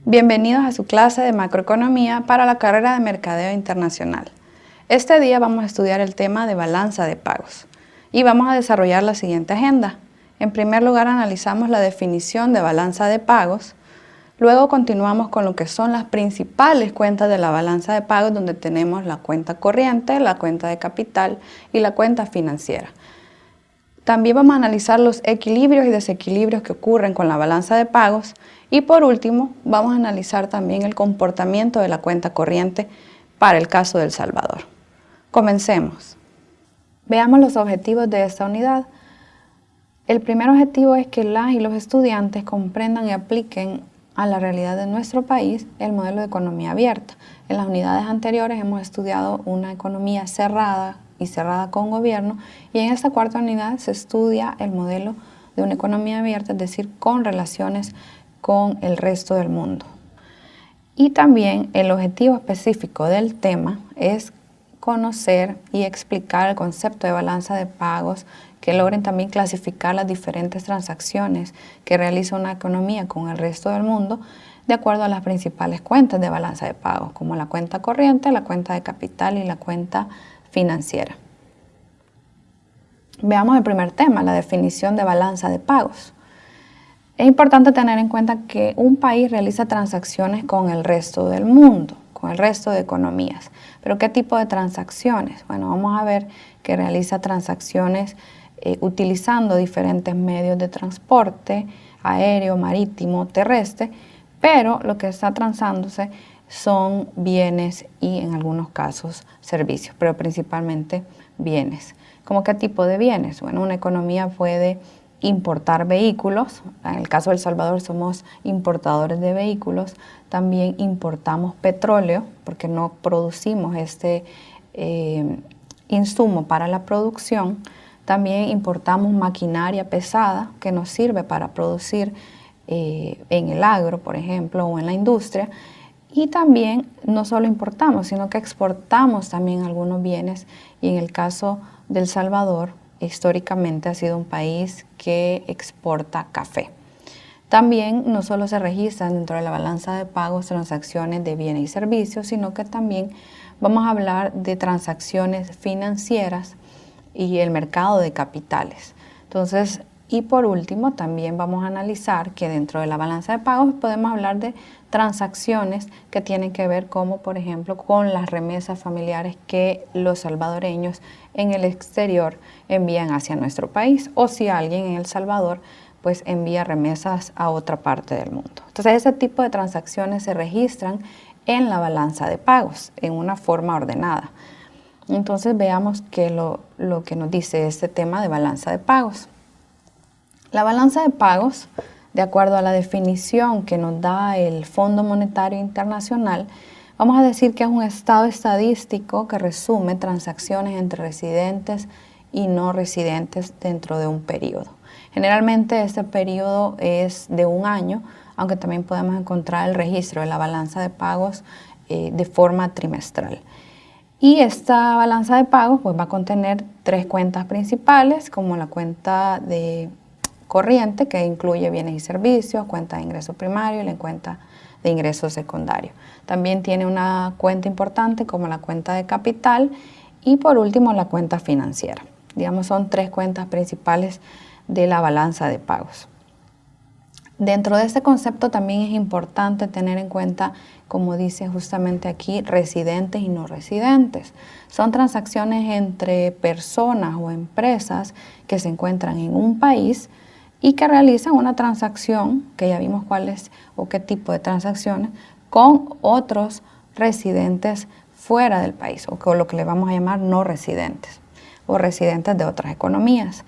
Bienvenidos a su clase de macroeconomía para la carrera de Mercadeo Internacional. Este día vamos a estudiar el tema de balanza de pagos y vamos a desarrollar la siguiente agenda. En primer lugar, analizamos la definición de balanza de pagos. Luego continuamos con lo que son las principales cuentas de la balanza de pagos, donde tenemos la cuenta corriente, la cuenta de capital y la cuenta financiera. También vamos a analizar los equilibrios y desequilibrios que ocurren con la balanza de pagos. Y por último, vamos a analizar también el comportamiento de la cuenta corriente para el caso de El Salvador. Comencemos. Veamos los objetivos de esta unidad. El primer objetivo es que las y los estudiantes comprendan y apliquen a la realidad de nuestro país el modelo de economía abierta. En las unidades anteriores hemos estudiado una economía cerrada y cerrada con gobierno, y en esta cuarta unidad se estudia el modelo de una economía abierta, es decir, con relaciones con el resto del mundo. Y también el objetivo específico del tema es conocer y explicar el concepto de balanza de pagos, que logren también clasificar las diferentes transacciones que realiza una economía con el resto del mundo de acuerdo a las principales cuentas de balanza de pagos, como la cuenta corriente, la cuenta de capital y la cuenta financiera. Veamos el primer tema, la definición de balanza de pagos. Es importante tener en cuenta que un país realiza transacciones con el resto del mundo, con el resto de economías. ¿Pero qué tipo de transacciones? Bueno, vamos a ver que realiza transacciones utilizando diferentes medios de transporte, aéreo, marítimo, terrestre, pero lo que está transándose son bienes y en algunos casos servicios, pero principalmente bienes. ¿Cómo qué tipo de bienes? Bueno, una economía puede importar vehículos. En el caso de El Salvador somos importadores de vehículos. También importamos petróleo porque no producimos este insumo para la producción. También importamos maquinaria pesada que nos sirve para producir en el agro, por ejemplo, o en la industria. Y también no solo importamos, sino que exportamos también algunos bienes. Y en el caso de El Salvador, históricamente ha sido un país que exporta café. También no solo se registran dentro de la balanza de pagos transacciones de bienes y servicios, sino que también vamos a hablar de transacciones financieras y el mercado de capitales. Entonces, y por último, también vamos a analizar que dentro de la balanza de pagos podemos hablar de transacciones que tienen que ver como, por ejemplo, con las remesas familiares que los salvadoreños en el exterior envían hacia nuestro país, o si alguien en El Salvador pues envía remesas a otra parte del mundo. Entonces, ese tipo de transacciones se registran en la balanza de pagos en una forma ordenada. Entonces, veamos lo que nos dice este tema de balanza de pagos. La balanza de pagos, de acuerdo a la definición que nos da el Fondo Monetario Internacional, vamos a decir que es un estado estadístico que resume transacciones entre residentes y no residentes dentro de un periodo. Generalmente este periodo es de un año, aunque también podemos encontrar el registro de la balanza de pagos de forma trimestral. Y esta balanza de pagos pues, va a contener tres cuentas principales, como la cuenta de corriente, que incluye bienes y servicios, cuenta de ingreso primario y la cuenta de ingreso secundario. También tiene una cuenta importante como la cuenta de capital y por último la cuenta financiera. Digamos, son tres cuentas principales de la balanza de pagos. Dentro de este concepto también es importante tener en cuenta, como dice justamente aquí, residentes y no residentes. Son transacciones entre personas o empresas que se encuentran en un país y que realizan una transacción, que ya vimos cuál es o qué tipo de transacciones, con otros residentes fuera del país, o con lo que le vamos a llamar no residentes, o residentes de otras economías.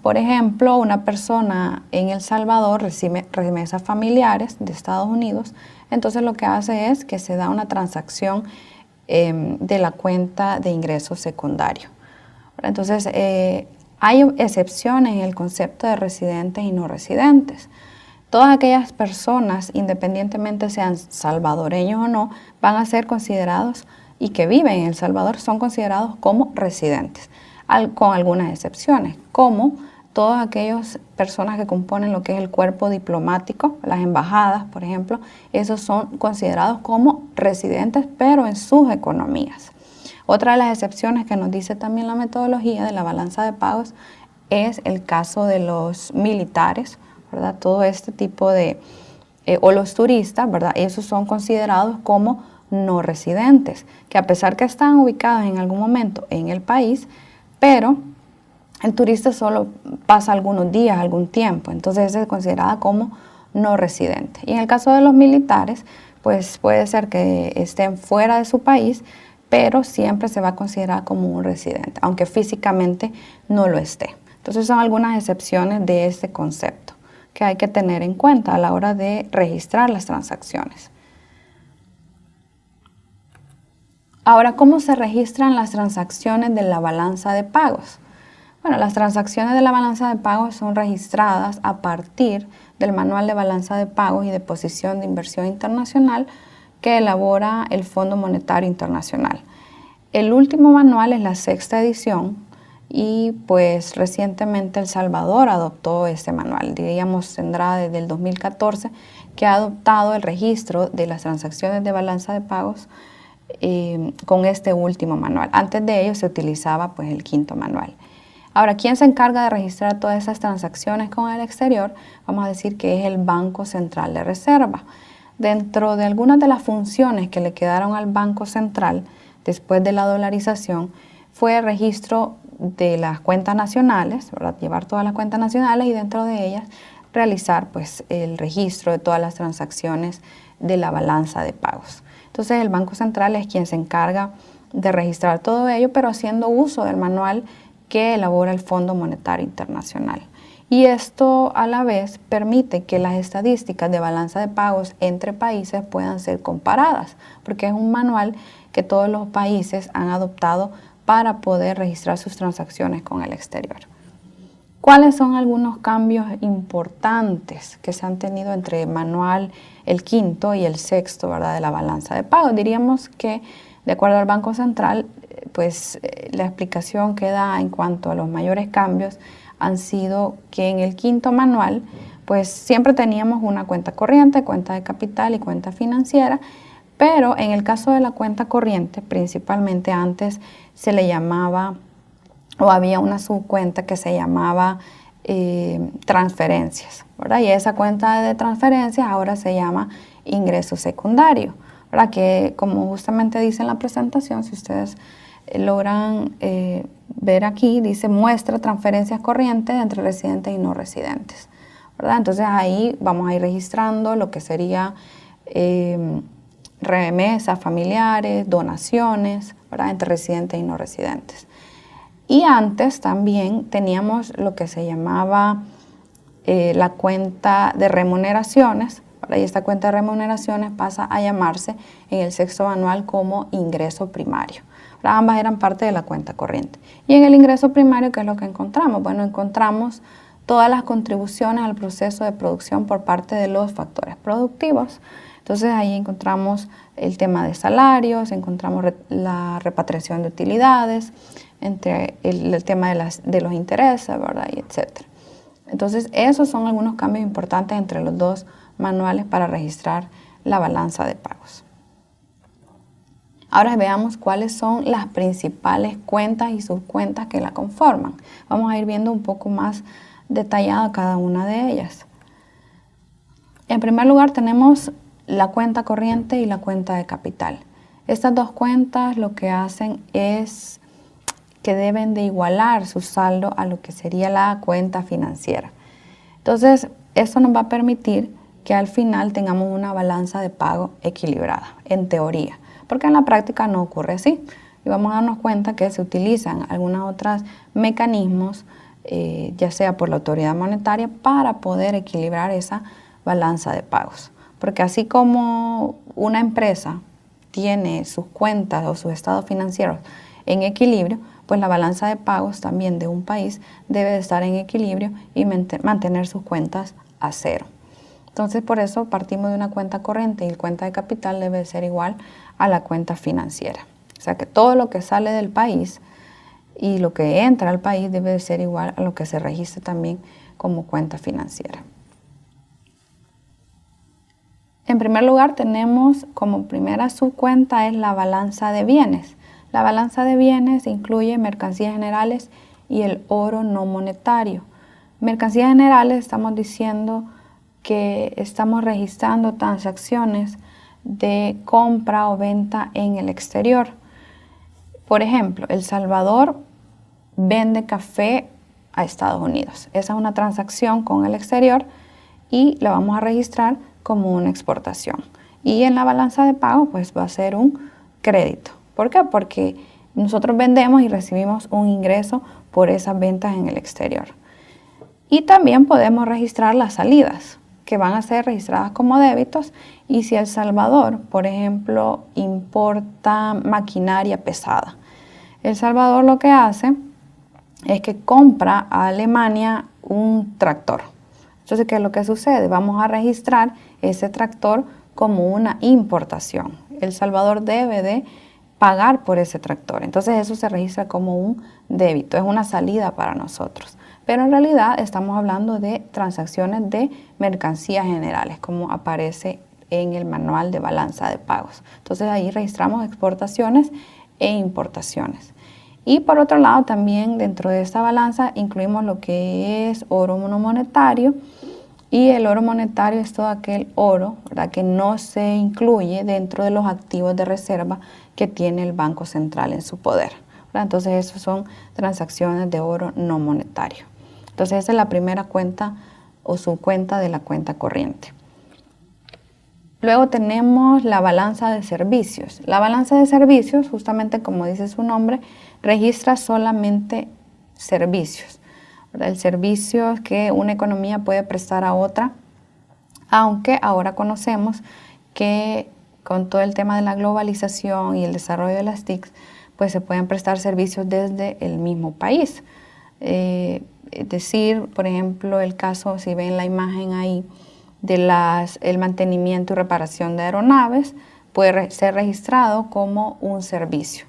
Por ejemplo, una persona en El Salvador recibe remesas familiares de Estados Unidos, entonces lo que hace es que se da una transacción de la cuenta de ingreso secundario. Entonces, hay excepciones en el concepto de residentes y no residentes. Todas aquellas personas, independientemente sean salvadoreños o no, van a ser considerados y que viven en El Salvador son considerados como residentes, con algunas excepciones, como todas aquellas personas que componen lo que es el cuerpo diplomático, las embajadas, por ejemplo, esos son considerados como residentes, pero en sus economías. Otra de las excepciones que nos dice también la metodología de la balanza de pagos es el caso de los militares, ¿verdad? Todo este tipo de, o los turistas, ¿verdad? Esos son considerados como no residentes, que a pesar que están ubicados en algún momento en el país, pero el turista solo pasa algunos días, algún tiempo, entonces es considerada como no residente. Y en el caso de los militares, pues puede ser que estén fuera de su país, pero siempre se va a considerar como un residente, aunque físicamente no lo esté. Entonces son algunas excepciones de este concepto que hay que tener en cuenta a la hora de registrar las transacciones. Ahora, ¿cómo se registran las transacciones de la balanza de pagos? Bueno, las transacciones de la balanza de pagos son registradas a partir del Manual de Balanza de Pagos y de Posición de Inversión Internacional que elabora el Fondo Monetario Internacional. El último manual es la 6ª edición y pues recientemente El Salvador adoptó este manual. Diríamos tendrá desde el 2014 que ha adoptado el registro de las transacciones de balanza de pagos con este último manual. Antes de ello se utilizaba pues el 5º manual. Ahora, ¿quién se encarga de registrar todas esas transacciones con el exterior? Vamos a decir que es el Banco Central de Reserva. Dentro de algunas de las funciones que le quedaron al Banco Central después de la dolarización fue el registro de las cuentas nacionales, ¿verdad? Llevar todas las cuentas nacionales y dentro de ellas realizar pues el registro de todas las transacciones de la balanza de pagos. Entonces el Banco Central es quien se encarga de registrar todo ello, pero haciendo uso del manual que elabora el Fondo Monetario Internacional. Y esto a la vez permite que las estadísticas de balanza de pagos entre países puedan ser comparadas, porque es un manual que todos los países han adoptado para poder registrar sus transacciones con el exterior. ¿Cuáles son algunos cambios importantes que se han tenido entre el manual, el 5º y el 6º, ¿verdad?, de la balanza de pagos? Diríamos que, de acuerdo al Banco Central, pues la explicación que da en cuanto a los mayores cambios han sido que en el 5º manual, pues siempre teníamos una cuenta corriente, cuenta de capital y cuenta financiera, pero en el caso de la cuenta corriente, principalmente antes se le llamaba, o había una subcuenta que se llamaba transferencias, ¿verdad? Y esa cuenta de transferencias ahora se llama ingreso secundario, ¿verdad? Que como justamente dice en la presentación, si ustedes logran ver aquí, dice muestra transferencias corrientes entre residentes y no residentes, ¿verdad? Entonces ahí vamos a ir registrando lo que sería remesas familiares, donaciones, ¿verdad?, entre residentes y no residentes. Y antes también teníamos lo que se llamaba la cuenta de remuneraciones, ¿verdad? Y esta cuenta de remuneraciones pasa a llamarse en el 6º manual como ingreso primario. ¿Verdad? Ambas eran parte de la cuenta corriente. Y en el ingreso primario, ¿qué es lo que encontramos? Bueno, encontramos todas las contribuciones al proceso de producción por parte de los factores productivos. Entonces ahí encontramos el tema de salarios, encontramos la repatriación de utilidades, entre el tema de los intereses, ¿verdad?, y etcétera. Entonces esos son algunos cambios importantes entre los dos manuales para registrar la balanza de pagos. Ahora veamos cuáles son las principales cuentas y subcuentas que la conforman. Vamos a ir viendo un poco más detallado cada una de ellas. En primer lugar tenemos la cuenta corriente y la cuenta de capital. Estas dos cuentas lo que hacen es que deben de igualar su saldo a lo que sería la cuenta financiera. Entonces, esto nos va a permitir que al final tengamos una balanza de pago equilibrada, en teoría, porque en la práctica no ocurre así. Y vamos a darnos cuenta que se utilizan algunos otros mecanismos, ya sea por la autoridad monetaria, para poder equilibrar esa balanza de pagos. Porque así como una empresa tiene sus cuentas o sus estados financieros en equilibrio, pues la balanza de pagos también de un país debe de estar en equilibrio y mantener sus cuentas a cero. Entonces, por eso partimos de una cuenta corriente y la cuenta de capital debe ser igual a la cuenta financiera. O sea que todo lo que sale del país y lo que entra al país debe de ser igual a lo que se registre también como cuenta financiera. En primer lugar, tenemos como primera subcuenta es la balanza de bienes. La balanza de bienes incluye mercancías generales y el oro no monetario. Mercancías generales estamos diciendo que estamos registrando transacciones de compra o venta en el exterior. Por ejemplo, El Salvador vende café a Estados Unidos. Esa es una transacción con el exterior y la vamos a registrar como una exportación. Y en la balanza de pago pues va a ser un crédito. ¿Por qué? Porque nosotros vendemos y recibimos un ingreso por esas ventas en el exterior. Y también podemos registrar las salidas, que van a ser registradas como débitos. Y si El Salvador, por ejemplo, importa maquinaria pesada, El Salvador lo que hace es que compra a Alemania un tractor. Entonces, ¿qué es lo que sucede? Vamos a registrar ese tractor como una importación. El Salvador debe de pagar por ese tractor. Entonces, eso se registra como un débito, es una salida para nosotros. Pero en realidad estamos hablando de transacciones de mercancías generales, como aparece en el manual de balanza de pagos. Entonces, ahí registramos exportaciones e importaciones. Y por otro lado, también dentro de esta balanza incluimos lo que es oro no monetario. Y el oro monetario es todo aquel oro, ¿verdad?, que no se incluye dentro de los activos de reserva que tiene el Banco Central en su poder, ¿verdad? Entonces, esas son transacciones de oro no monetario. Entonces, esa es la primera cuenta o subcuenta de la cuenta corriente. Luego tenemos la balanza de servicios. La balanza de servicios, justamente como dice su nombre, registra solamente servicios, ¿verdad? El servicio que una economía puede prestar a otra, aunque ahora conocemos que con todo el tema de la globalización y el desarrollo de las TICs, pues se pueden prestar servicios desde el mismo país. Es decir, por ejemplo, el caso, si ven la imagen ahí, el mantenimiento y reparación de aeronaves puede ser registrado como un servicio.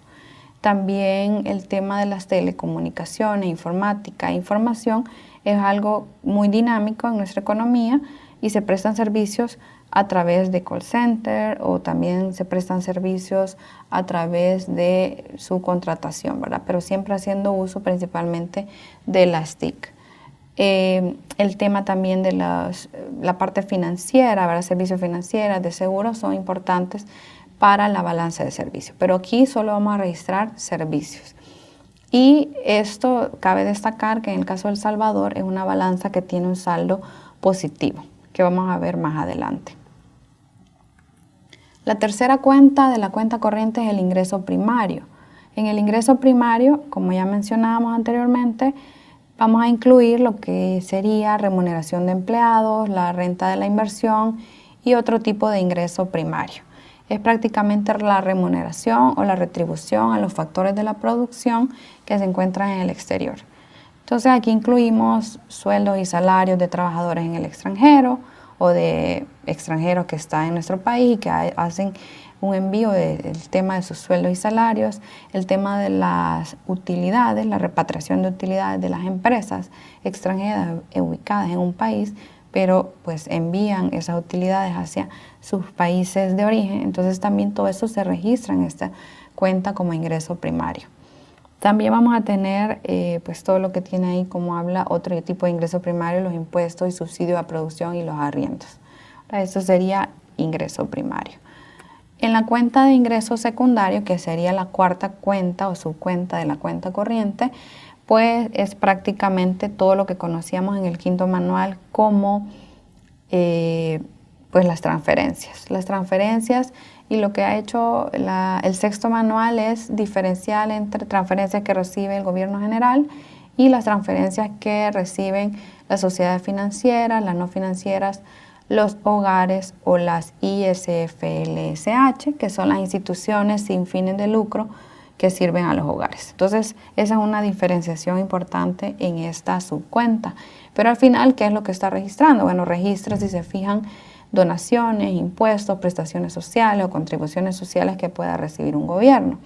También el tema de las telecomunicaciones, informática e información es algo muy dinámico en nuestra economía y se prestan servicios a través de call center o también se prestan servicios a través de su contratación, ¿verdad? Pero siempre haciendo uso principalmente de las TIC. El tema también de la parte financiera, ¿verdad? Servicios financieros, de seguros son importantes para la balanza de servicios, pero aquí solo vamos a registrar servicios. Y esto cabe destacar que en el caso de El Salvador es una balanza que tiene un saldo positivo, que vamos a ver más adelante. La tercera cuenta de la cuenta corriente es el ingreso primario. En el ingreso primario, como ya mencionábamos anteriormente, vamos a incluir lo que sería remuneración de empleados, la renta de la inversión y otro tipo de ingreso primario. Es prácticamente la remuneración o la retribución a los factores de la producción que se encuentran en el exterior. Entonces aquí incluimos sueldos y salarios de trabajadores en el extranjero o de extranjeros que están en nuestro país y que hacen un envío del tema de sus sueldos y salarios, el tema de las utilidades, la repatriación de utilidades de las empresas extranjeras ubicadas en un país, pero pues envían esas utilidades hacia sus países de origen. Entonces también todo eso se registra en esta cuenta como ingreso primario. También vamos a tener pues todo lo que tiene ahí, como habla otro tipo de ingreso primario, los impuestos y subsidios a producción y los arriendos. Eso sería ingreso primario. En la cuenta de ingreso secundario, que sería la cuarta cuenta o subcuenta de la cuenta corriente, pues es prácticamente todo lo que conocíamos en el quinto manual como pues las transferencias. Las transferencias, y lo que ha hecho el sexto manual es diferenciar entre transferencias que recibe el gobierno general y las transferencias que reciben las sociedades financieras, las no financieras, los hogares o las ISFLSH, que son las instituciones sin fines de lucro que sirven a los hogares. Entonces, esa es una diferenciación importante en esta subcuenta. Pero al final, ¿qué es lo que está registrando? Bueno, registra, si se fijan, donaciones, impuestos, prestaciones sociales o contribuciones sociales que pueda recibir un gobierno.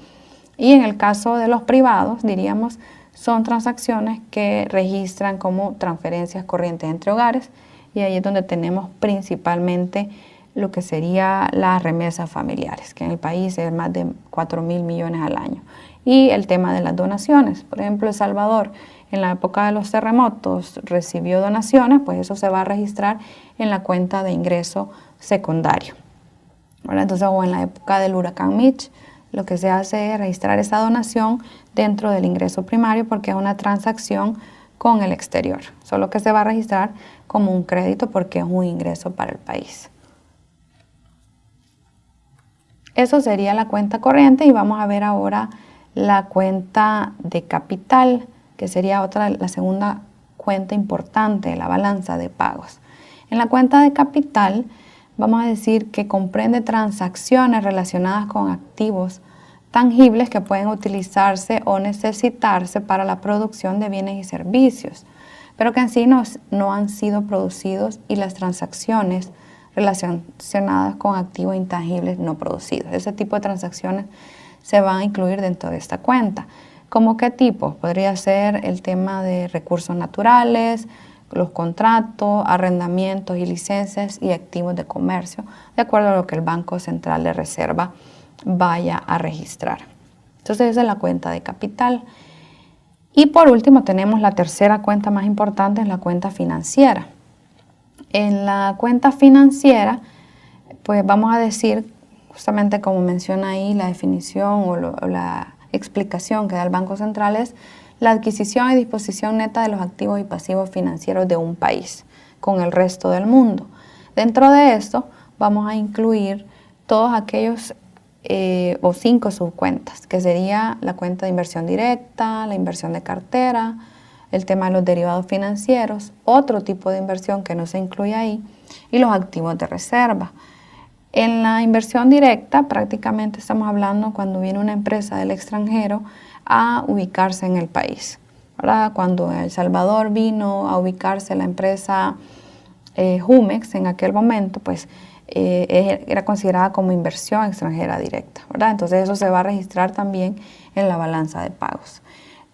Y en el caso de los privados, diríamos, son transacciones que registran como transferencias corrientes entre hogares, y ahí es donde tenemos principalmente lo que sería las remesas familiares, que en el país es más de 4.000 millones al año. Y el tema de las donaciones, por ejemplo, El Salvador en la época de los terremotos recibió donaciones, pues eso se va a registrar en la cuenta de ingreso secundario. ¿Verdad? Entonces, o en la época del huracán Mitch, lo que se hace es registrar esa donación dentro del ingreso primario porque es una transacción con el exterior, solo que se va a registrar como un crédito porque es un ingreso para el país. Eso sería la cuenta corriente y vamos a ver ahora la cuenta de capital, que sería la segunda cuenta importante de la balanza de pagos. En la cuenta de capital vamos a decir que comprende transacciones relacionadas con activos tangibles que pueden utilizarse o necesitarse para la producción de bienes y servicios, pero que en sí no han sido producidos, y las transacciones relacionadas con activos intangibles no producidos. Ese tipo de transacciones se van a incluir dentro de esta cuenta. ¿Cómo qué tipo? Podría ser el tema de recursos naturales, los contratos, arrendamientos y licencias y activos de comercio, de acuerdo a lo que el Banco Central de Reserva vaya a registrar. Entonces esa es la cuenta de capital. Y por último tenemos la tercera cuenta más importante, es la cuenta financiera. En la cuenta financiera, pues vamos a decir, justamente como menciona ahí la definición o la explicación que da el Banco Central, es la adquisición y disposición neta de los activos y pasivos financieros de un país con el resto del mundo. Dentro de esto vamos a incluir todos aquellos o 5 subcuentas, que sería la cuenta de inversión directa, la inversión de cartera, el tema de los derivados financieros, otro tipo de inversión que no se incluye ahí, y los activos de reserva. En la inversión directa prácticamente estamos hablando cuando viene una empresa del extranjero a ubicarse en el país, ¿verdad? Cuando El Salvador vino a ubicarse la empresa Jumex en aquel momento, pues era considerada como inversión extranjera directa, ¿verdad? Entonces eso se va a registrar también en la balanza de pagos.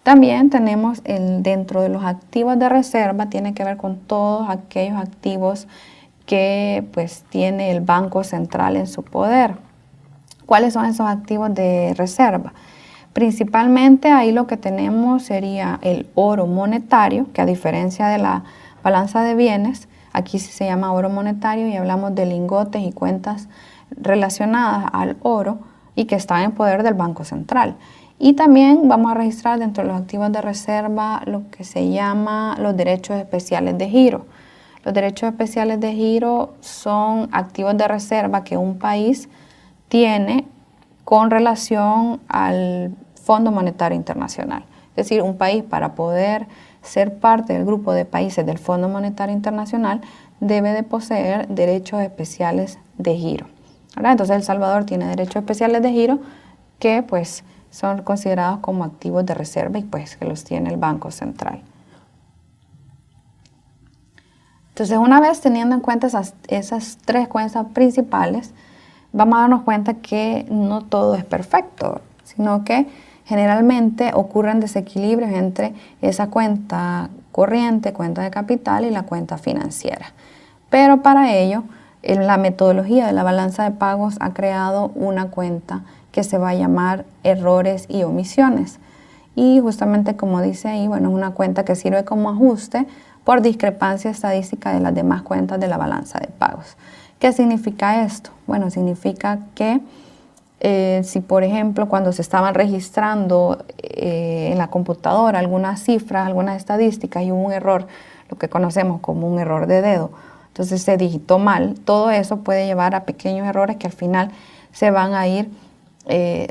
También tenemos dentro de los activos de reserva, tiene que ver con todos aquellos activos que pues tiene el Banco Central en su poder. ¿Cuáles son esos activos de reserva? Principalmente ahí lo que tenemos sería el oro monetario, que a diferencia de la balanza de bienes, aquí sí se llama oro monetario y hablamos de lingotes y cuentas relacionadas al oro y que están en poder del Banco Central. Y también vamos a registrar dentro de los activos de reserva lo que se llama los derechos especiales de giro. Los derechos especiales de giro son activos de reserva que un país tiene con relación al Fondo Monetario Internacional. Es decir, un país para poder ser parte del grupo de países del Fondo Monetario Internacional debe de poseer derechos especiales de giro, ¿verdad? Entonces El Salvador tiene derechos especiales de giro que pues son considerados como activos de reserva y pues que los tiene el Banco Central. Entonces, una vez teniendo en cuenta esas 3 cuentas principales, vamos a darnos cuenta que no todo es perfecto, sino que generalmente ocurren desequilibrios entre esa cuenta corriente, cuenta de capital y la cuenta financiera. Pero para ello, la metodología de la balanza de pagos ha creado una cuenta que se va a llamar errores y omisiones. Y justamente como dice ahí, bueno, es una cuenta que sirve como ajuste por discrepancia estadística de las demás cuentas de la balanza de pagos. ¿Qué significa esto? Bueno, significa que si por ejemplo cuando se estaban registrando en la computadora algunas cifras, algunas estadísticas y hubo un error, lo que conocemos como un error de dedo, entonces se digitó mal, todo eso puede llevar a pequeños errores que al final se van a ir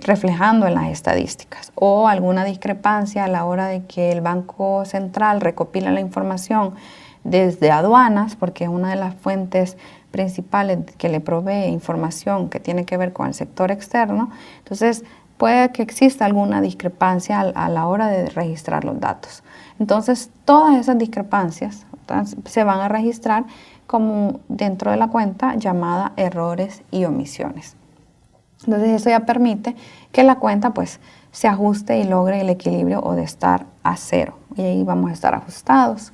reflejando en las estadísticas, o alguna discrepancia a la hora de que el Banco Central recopila la información desde aduanas, porque es una de las fuentes principales que le provee información que tiene que ver con el sector externo. Entonces puede que exista alguna discrepancia a la hora de registrar los datos. Entonces todas esas discrepancias se van a registrar como dentro de la cuenta llamada errores y omisiones. Entonces eso ya permite que la cuenta pues se ajuste y logre el equilibrio o de estar a cero. Y ahí vamos a estar ajustados.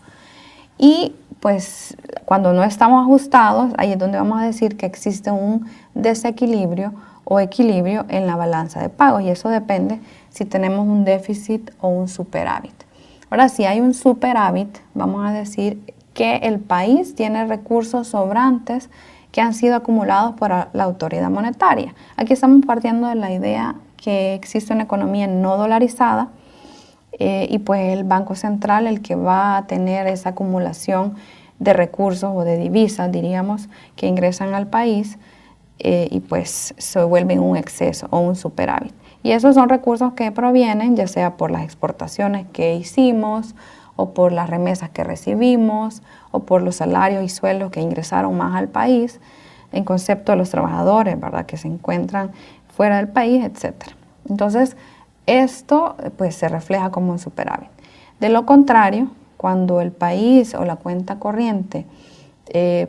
Y pues cuando no estamos ajustados, ahí es donde vamos a decir que existe un desequilibrio o equilibrio en la balanza de pagos. Y eso depende si tenemos un déficit o un superávit. Ahora, si hay un superávit, vamos a decir que el país tiene recursos sobrantes que han sido acumulados por la autoridad monetaria. Aquí estamos partiendo de la idea que existe una economía no dolarizada y pues el Banco Central el que va a tener esa acumulación de recursos o de divisas, diríamos, que ingresan al país y pues se vuelven un exceso o un superávit. Y esos son recursos que provienen ya sea por las exportaciones que hicimos o por las remesas que recibimos o por los salarios y sueldos que ingresaron más al país en concepto de los trabajadores, ¿verdad?, que se encuentran fuera del país, etc. Entonces, esto pues se refleja como un superávit. De lo contrario, cuando el país o la cuenta corriente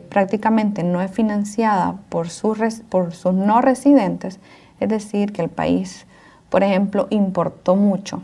prácticamente no es financiada por sus no residentes, es decir, que el país, por ejemplo, importó mucho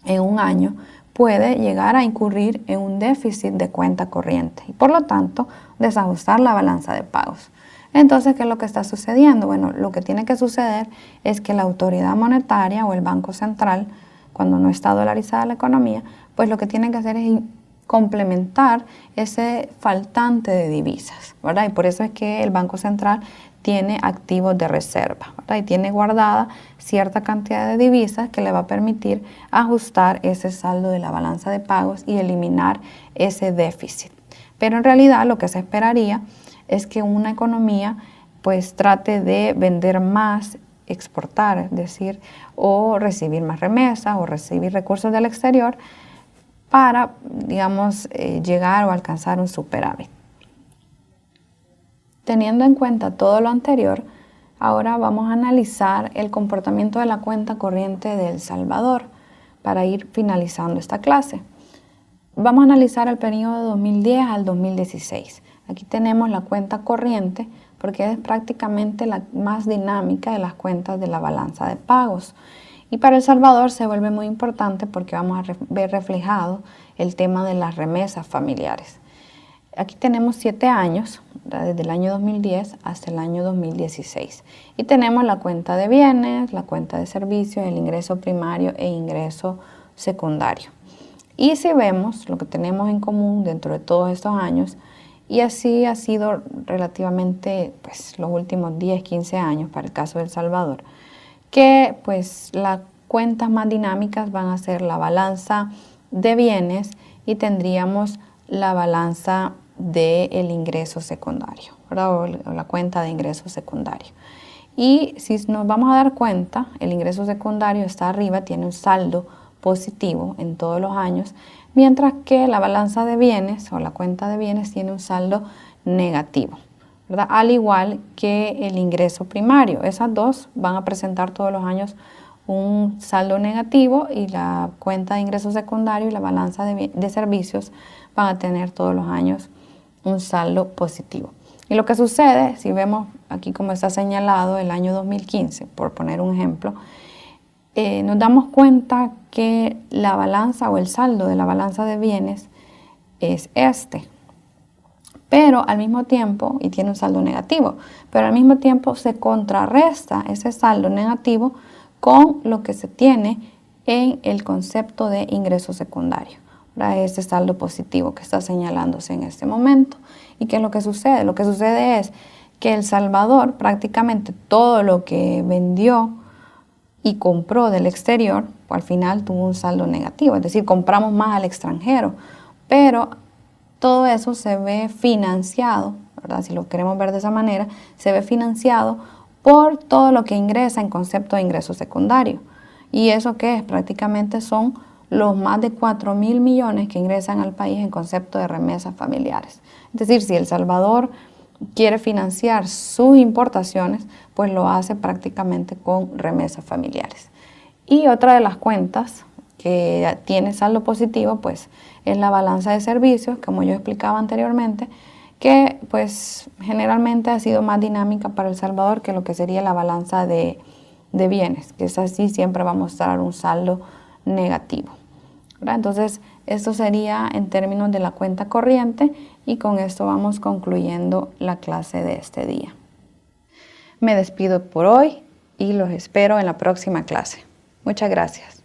en un año, puede llegar a incurrir en un déficit de cuenta corriente y por lo tanto desajustar la balanza de pagos. Entonces, ¿qué es lo que está sucediendo? Bueno, lo que tiene que suceder es que la autoridad monetaria o el Banco Central, cuando no está dolarizada la economía, pues lo que tiene que hacer es complementar ese faltante de divisas, ¿verdad? Y por eso es que el Banco Central tiene activos de reserva, ¿verdad? Y tiene guardada cierta cantidad de divisas que le va a permitir ajustar ese saldo de la balanza de pagos y eliminar ese déficit. Pero en realidad lo que se esperaría es que una economía pues trate de vender más, exportar, es decir, o recibir más remesas o recibir recursos del exterior para, digamos, llegar o alcanzar un superávit. Teniendo en cuenta todo lo anterior, ahora vamos a analizar el comportamiento de la cuenta corriente de El Salvador para ir finalizando esta clase. Vamos a analizar el periodo de 2010 al 2016. Aquí tenemos la cuenta corriente porque es prácticamente la más dinámica de las cuentas de la balanza de pagos. Y para El Salvador se vuelve muy importante porque vamos a ver reflejado el tema de las remesas familiares. Aquí tenemos 7 años, desde el año 2010 hasta el año 2016. Y tenemos la cuenta de bienes, la cuenta de servicios, el ingreso primario e ingreso secundario. Y si vemos lo que tenemos en común dentro de todos estos años, y así ha sido relativamente pues, los últimos 10, 15 años para el caso de El Salvador, que pues las cuentas más dinámicas van a ser la balanza de bienes y tendríamos la balanza del ingreso secundario, ¿verdad? O la cuenta de ingreso secundario. Y si nos vamos a dar cuenta, el ingreso secundario está arriba, tiene un saldo positivo en todos los años, mientras que la balanza de bienes o la cuenta de bienes tiene un saldo negativo, ¿verdad? Al igual que el ingreso primario. Esas dos van a presentar todos los años un saldo negativo y la cuenta de ingreso secundario y la balanza de servicios van a tener todos los años un saldo positivo. Y lo que sucede, si vemos aquí como está señalado el año 2015, por poner un ejemplo, nos damos cuenta que la balanza o el saldo de la balanza de bienes es este. Pero al mismo tiempo, y tiene un saldo negativo, pero al mismo tiempo se contrarresta ese saldo negativo con lo que se tiene en el concepto de ingreso secundario. Ese saldo positivo que está señalándose en este momento. ¿Y qué es lo que sucede? Lo que sucede es que El Salvador prácticamente todo lo que vendió y compró del exterior, pues al final tuvo un saldo negativo, es decir, compramos más al extranjero, pero todo eso se ve financiado, ¿verdad? Si lo queremos ver de esa manera, se ve financiado por todo lo que ingresa en concepto de ingreso secundario. ¿Y eso qué es? Prácticamente son los más de 4.000 millones que ingresan al país en concepto de remesas familiares. Es decir, si El Salvador quiere financiar sus importaciones, pues lo hace prácticamente con remesas familiares. Y otra de las cuentas que tiene saldo positivo, pues es la balanza de servicios, como yo explicaba anteriormente, que pues generalmente ha sido más dinámica para El Salvador que lo que sería la balanza de bienes, que es así, siempre va a mostrar un saldo negativo, ¿verdad? Entonces, esto sería en términos de la cuenta corriente y con esto vamos concluyendo la clase de este día. Me despido por hoy y los espero en la próxima clase. Muchas gracias.